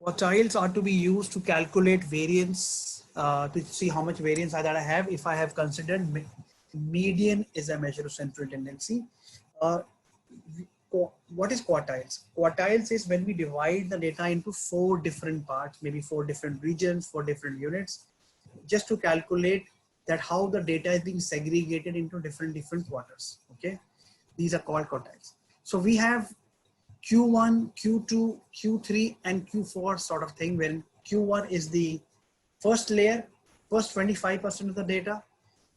Quartiles are to be used to calculate variance, to see how much variance that I have. If I have considered median is a measure of central tendency. Uh, what is quartiles? Quartiles is when we divide the data into 4 different parts, maybe 4 different regions, 4 different units, just to calculate that how the data is being segregated into different quarters. Okay, these are called quartiles. So we have Q1, Q2, Q3, and Q4 sort of thing, where Q1 is the first layer, first 25% of the data.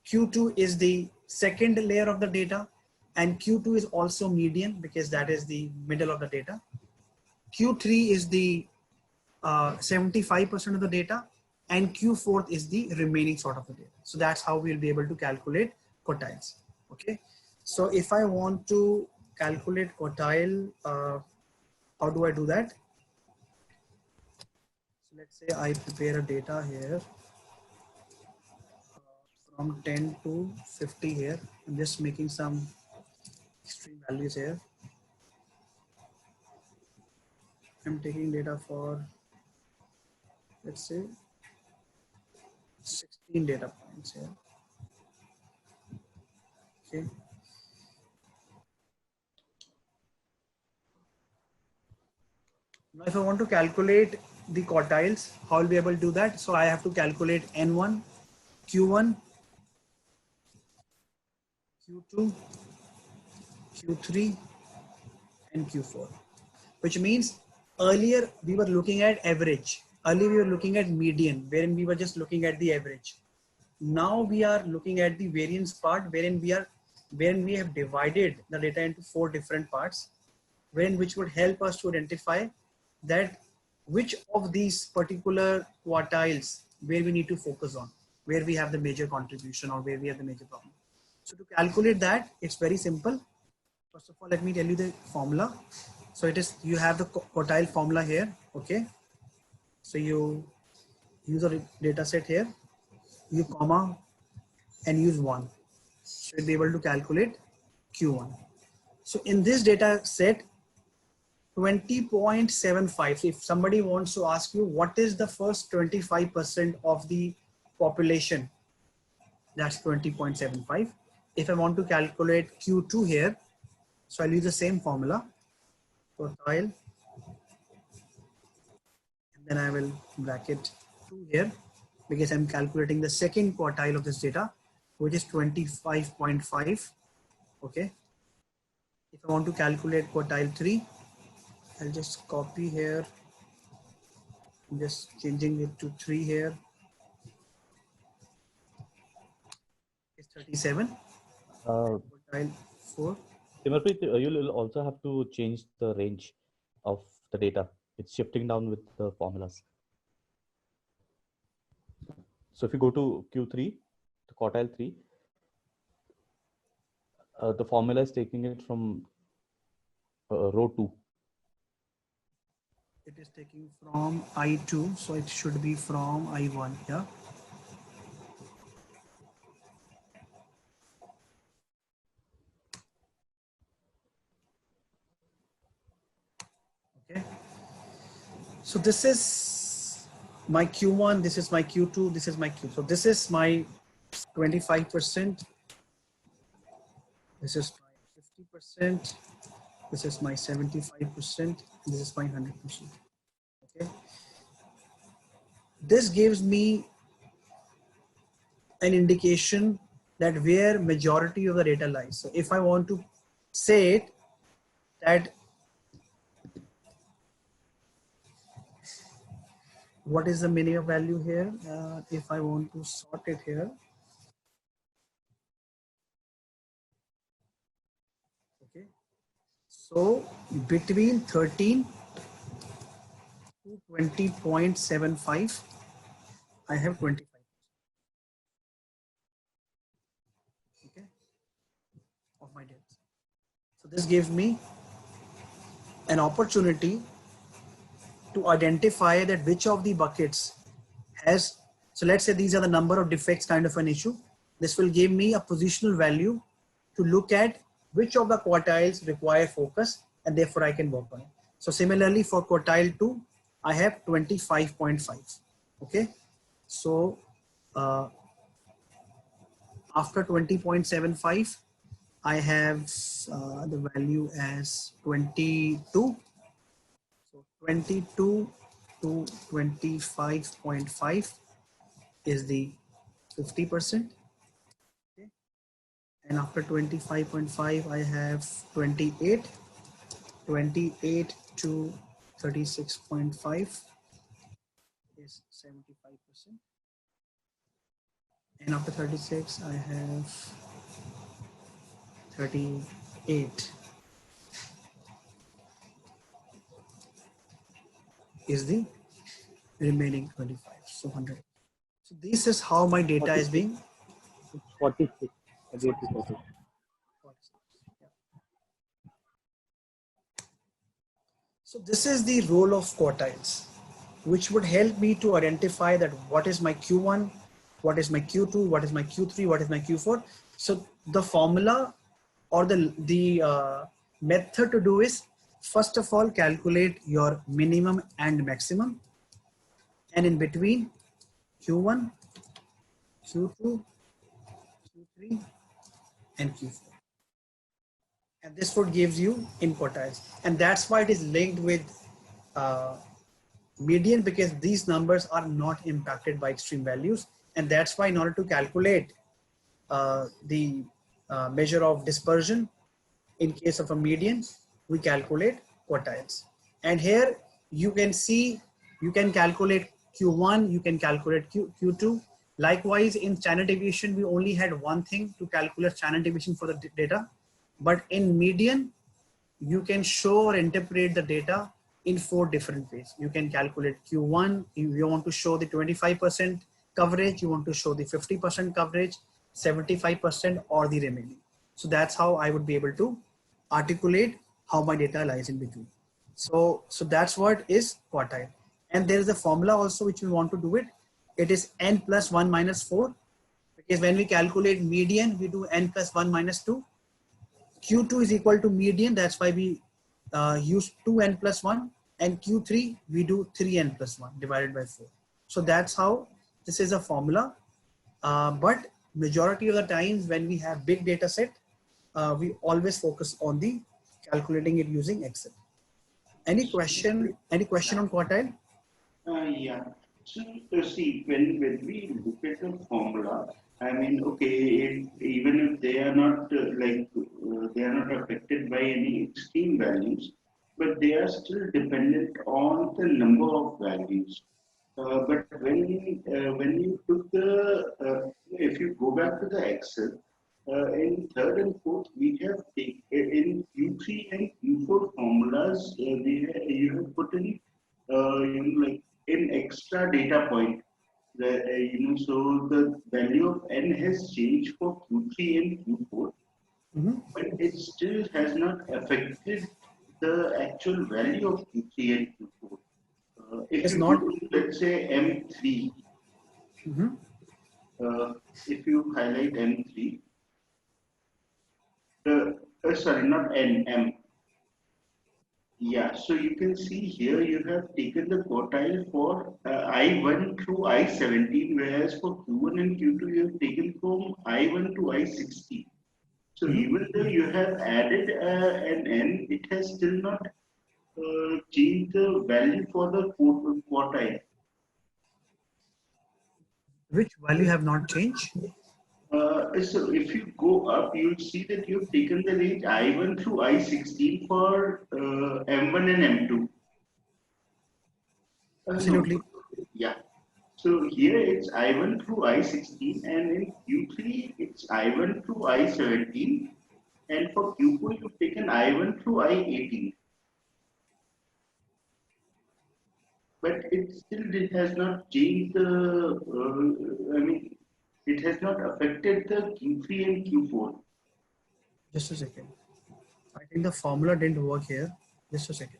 Q2 is the second layer of the data, and Q2 is also median because that is the middle of the data. Q3 is the 75% of the data, and Q4 is the remaining sort of the data. So that's how we'll be able to calculate quartiles. Okay. So if I want to calculate quartile, how do I do that? So let's say I prepare a data here from 10 to 50 here. I'm just making some extreme values here. I'm taking data for, let's say, 16 data points here. Okay. Now, if I want to calculate the quartiles, how will be able to do that? So I have to calculate N1, Q1, Q2, Q3, and Q4, which means earlier we were looking at average. Earlier we were looking at median, wherein we were just looking at the average. Now we are looking at the variance part, wherein we have divided the data into 4 different parts, which would help us to identify that which of these particular quartiles where we need to focus on, where we have the major contribution or where we have the major problem. So to calculate that, it's very simple. First of all, let me tell you the formula. So it is, you have the quartile formula here. Okay. So you use a data set here, you comma and use 1. So you'll be able to calculate Q1. So in this data set, 20.75. So if somebody wants to ask you what is the first 25% of the population, that's 20.75. If I want to calculate Q2 here, so I'll use the same formula, quartile, and then I will bracket 2 here because I'm calculating the second quartile of this data, which is 25.5. Okay. If I want to calculate quartile 3, I'll just copy here. I'm just changing it to 3 here. It's 37. Quartile 4. Simarpreet, you'll also have to change the range of the data. It's shifting down with the formulas. So if you go to Q3, to quartile 3, the formula is taking it from row 2. It is taking from I2, so it should be from I1, yeah. Okay. So this is my Q1, this is my Q2, this is my Q. So this is my 25%. This is my 50%. This is my 75%. This is my 100%. Okay. This gives me an indication that where majority of the data lies. So if I want to say it, that what is the minimum value here? If I want to sort it here. Okay. So between 13 to 20.75, I have 25. Okay. Of my data. So this gives me an opportunity to identify that which of the buckets has, so let's say these are the number of defects kind of an issue. This will give me a positional value to look at which of the quartiles require focus, and therefore I can work on it. So similarly for quartile 2, I have 25.5. Okay. So uh, after 20.75, I have the value as 22. So 22 to 25.5 is the 50%. Okay. And after 25.5, I have 28. 28 to 36.5 is 75%. And after 36, I have 38 is the remaining 25. So 100. So this is how my data is 46. being. It's 46. 38 to 46. 40. 46. Yeah. So this is the role of quartiles, which would help me to identify that what is my Q1, what is my Q2, what is my Q3, what is my Q4. So the formula or the method to do is, first of all, calculate your minimum and maximum, and in between Q1, Q2, Q3, and Q4. And this would gives you in quartiles, and that's why it is linked with uh, median, because these numbers are not impacted by extreme values. And that's why in order to calculate the measure of dispersion in case of a median, we calculate quartiles. And here you can see, you can calculate Q1, you can calculate Q2. Likewise, in standard deviation, we only had one thing to calculate standard deviation for the data. But in median, you can show or interpret the data in 4 different ways. You can calculate Q1, you want to show the 25% coverage, you want to show the 50% coverage, 75%, or the remaining. So that's how I would be able to articulate how my data lies in between. So that's what is quartile. And there is a formula also which we want to do it. It is n plus 1 minus 4, because when we calculate median, we do n plus 1 minus 2. Q2 is equal to median, that's why we use 2n plus 1, and Q3 we do 3n plus 1 divided by 4. So that's how this is a formula. But majority of the times when we have big data set, we always focus on the calculating it using Excel. Any question? Any question on quartile? Yeah. So, see, when we look at the formula, I mean, okay, even if they are not they are not affected by any extreme values, but they are still dependent on the number of values. But when you took if you go back to the Excel, in third and fourth, we have taken in Q3 and Q4 formulas, you have put in, like in extra data point. So the value of n has changed for Q3 and Q4, Mm-hmm. but it still has not affected the actual value of Q3 and Q4. It If is you go not. to, let's say, M3, Mm-hmm. if you highlight M3, sorry, not N, M. Yeah, so you can see here you have taken the quartile for I1 through I17, whereas for Q1 and Q2 you have taken from I1 to I16. So Mm-hmm. even though you have added an N, it has still not changed the value for the quartile. Which value have not changed? So if you go up, you'll see that you've taken the range I1 through I16 for M1 and M2. No, Absolutely. yeah. So here it's I1 through I16, and in Q3 it's I1 through I17, and for Q4 you've taken I1 through I18. But it has not changed I mean, it has not affected the Q3 and Q4. Just a second. I think the formula didn't work here. Just a second.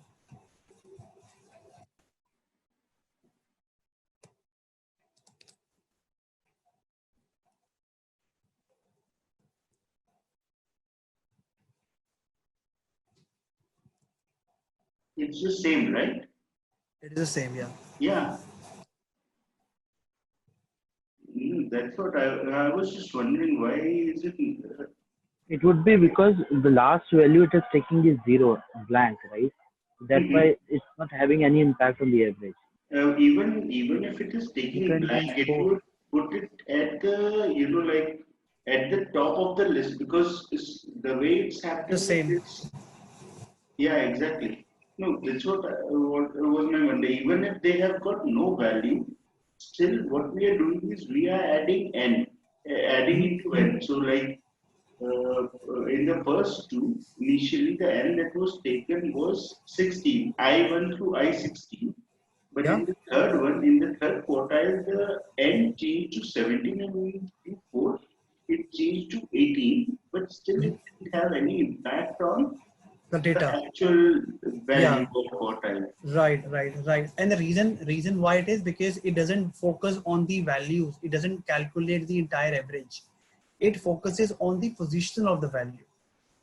It's the same, right? It is the same, yeah. Yeah. That's what I was just wondering, why is it? It would be because the last value it is taking is zero, blank, right? That's why it's not having any impact on the average. Even if it is You taking can blank, change it four. would put it at the, like at the top of the list, because the way it's The happening same. is, yeah, exactly. No, that's what was my wonder. Even if they have got no value, still what we are doing is we are adding n, adding into n. So like in the first two, initially the n that was taken was 16, I1 through I16. But Yeah. in the third one, in the third quartile, the n changed to 17, and in Q4, it changed to 18, but still it didn't have any impact on The the data. actual value Yeah. of quartile. Right. And the reason why it is because it doesn't focus on the values. It doesn't calculate the entire average. It focuses on the position of the value.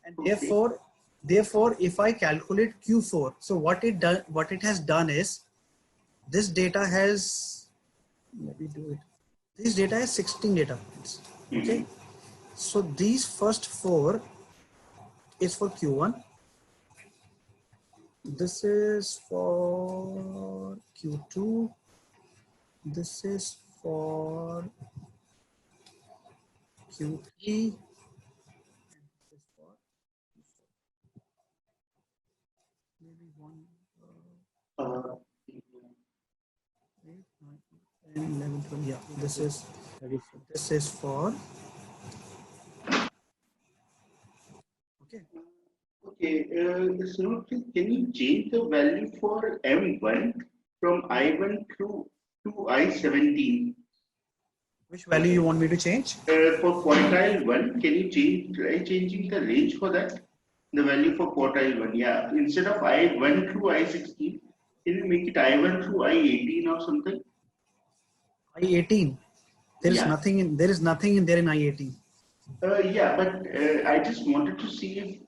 And Okay. therefore, if I calculate Q4, so what it has done is this data has, let me do it. This data has 16 data points. Okay. Mhm. So these first four is for Q1. This is for Q2. This is for Q3. And this is for maybe one, Uh, 8, 9, 10, 11, 12. Yeah, That is this is for, okay. okay, so can you change the value for M1 from I1 to I17? Which value you want me to change? For quartile 1, can you try changing the range for that? The value for quartile 1, yeah. Instead of I1 through I16, can you make it I1 through I18 or something? I18. Yeah. There is nothing in there in I18. Yeah, but I just wanted to see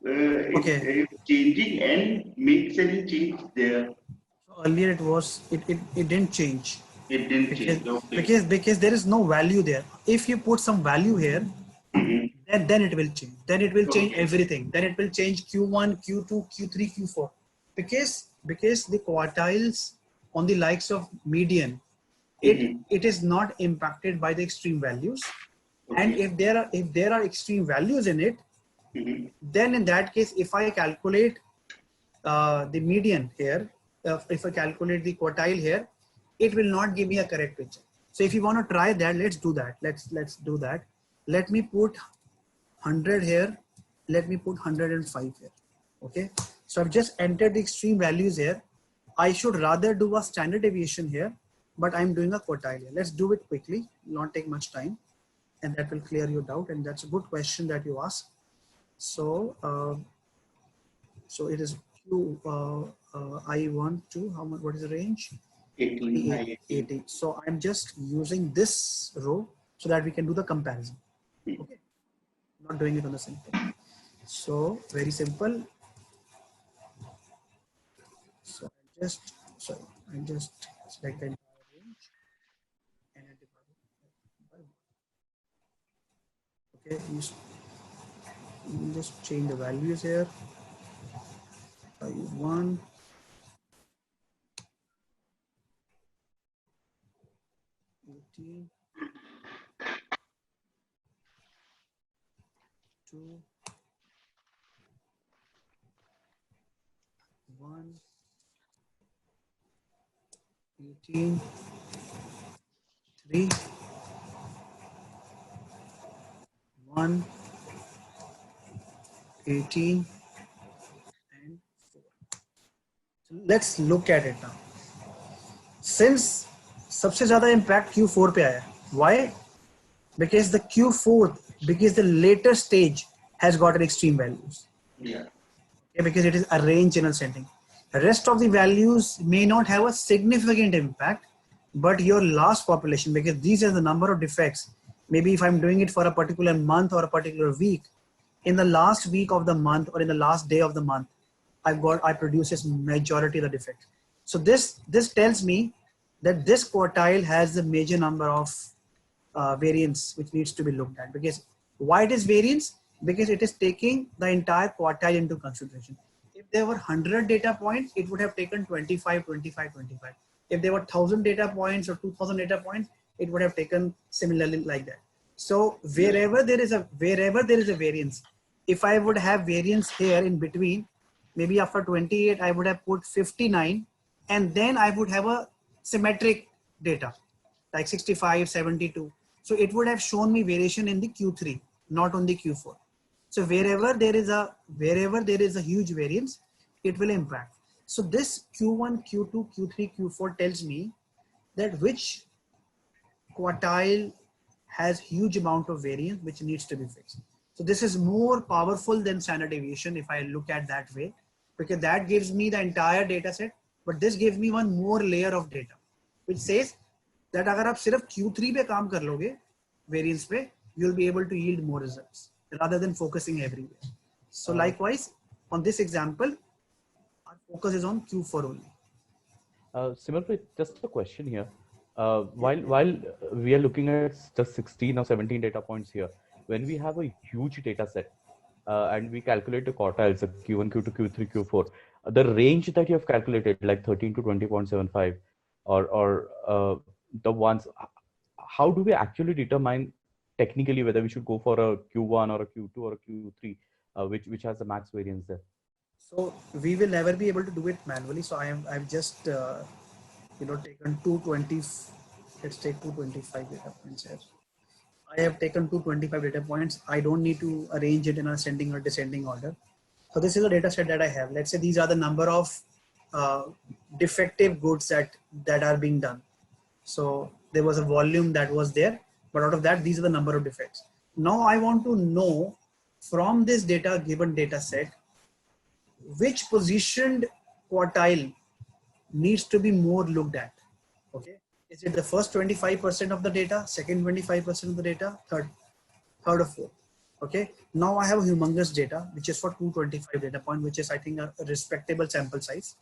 Okay. if changing n makes any change there. So earlier it didn't change It didn't because change. Okay. because there is no value there. If you put some value here, Mhm. then it will change. Then it will change Okay. everything. Then it will change Q1, Q2, Q3, Q4. Because the quartiles on the likes of median, Mhm. it is not impacted by the extreme values. And Okay. if there are extreme values in it, Mhm. then in that case, if I calculate the median here, if I calculate the quartile here, it will not give me a correct picture. So if you want to try that, let's do that. Let's do that. Let me put 100 here. Let me put 105 here. Okay. So I've just entered the extreme values here. I should rather do a standard deviation here, but I'm doing a quartile here. Let's do it quickly, not take much time, and that will clear your doubt. And that's a good question that you asked. So, so it is Q, I want to, how much, what is the range? 18, I 18. 80. So I'm just using this row so that we can do the comparison. Okay. Not doing it on the same thing. So very simple. So I just select the entire range and I divide it by 1. Okay. You just change the values here. I 1, 18, 2, 1, 18, 3, 1, 18, and 4. So let's look at it now. Since सबसे ज़्यादा impact Q4 पे आया, why? Because the Q4, because the later stage has got an extreme values. Yeah. Okay, because it is a range channel setting. The rest of the values may not have a significant impact, but your last population, because these are the number of defects. Maybe if I'm doing it for a particular month or a particular week, in the last week of the month or in the last day of the month, I produces majority of the defects. So this tells me that this quartile has the major number of variance which needs to be looked at. Because why it is variance? Because it is taking the entire quartile into consideration. If there were 100 data points, it would have taken 25, 25, 25. If there were 1,000 data points or 2,000 data points, it would have taken similarly like that. So wherever there is a variance, if I would have variance here in between, maybe after 28, I would have put 59, and then I would have a symmetric data like 65, 72. So it would have shown me variation in the Q3, not on the Q4. So wherever there is a huge variance, it will impact. So this Q1, Q2, Q3, Q4 tells me that which quartile has huge amount of variance which needs to be fixed. So this is more powerful than standard deviation if I look at that way, because that gives me the entire data set, but this gives me one more layer of data, which says that अगर आप सिर्फ Q3 पे काम कर लोगे variance पे, you'll be able to yield more results rather than focusing everywhere. So likewise, on this example, our focus is on Q4 only. Simulfit, just a question here. While we are looking at just 16 or 17 data points here, when we have a huge data set and we calculate the quartiles, Q1, Q2, Q3, Q4, the range that you have calculated, like 13 to 20.75, or the ones, how do we actually determine technically whether we should go for a Q1 or a Q2 or a Q3, which has the max variance there? So we will never be able to do it manually. So I've just taken 220. Let's take 225 data points here. I have taken 225 data points. I don't need to arrange it in ascending or descending order. So this is a data set that I have. Let's say these are the number of defective goods that are being done. So there was a volume that was there, but out of that, these are the number of defects. Now I want to know from this data, given data set, which positioned quartile needs to be more looked at. Okay, is it the first 25% of the data, second 25% of the data, third or fourth? Okay, now I have a humongous data which is for 225 data point, which is I think a respectable sample size.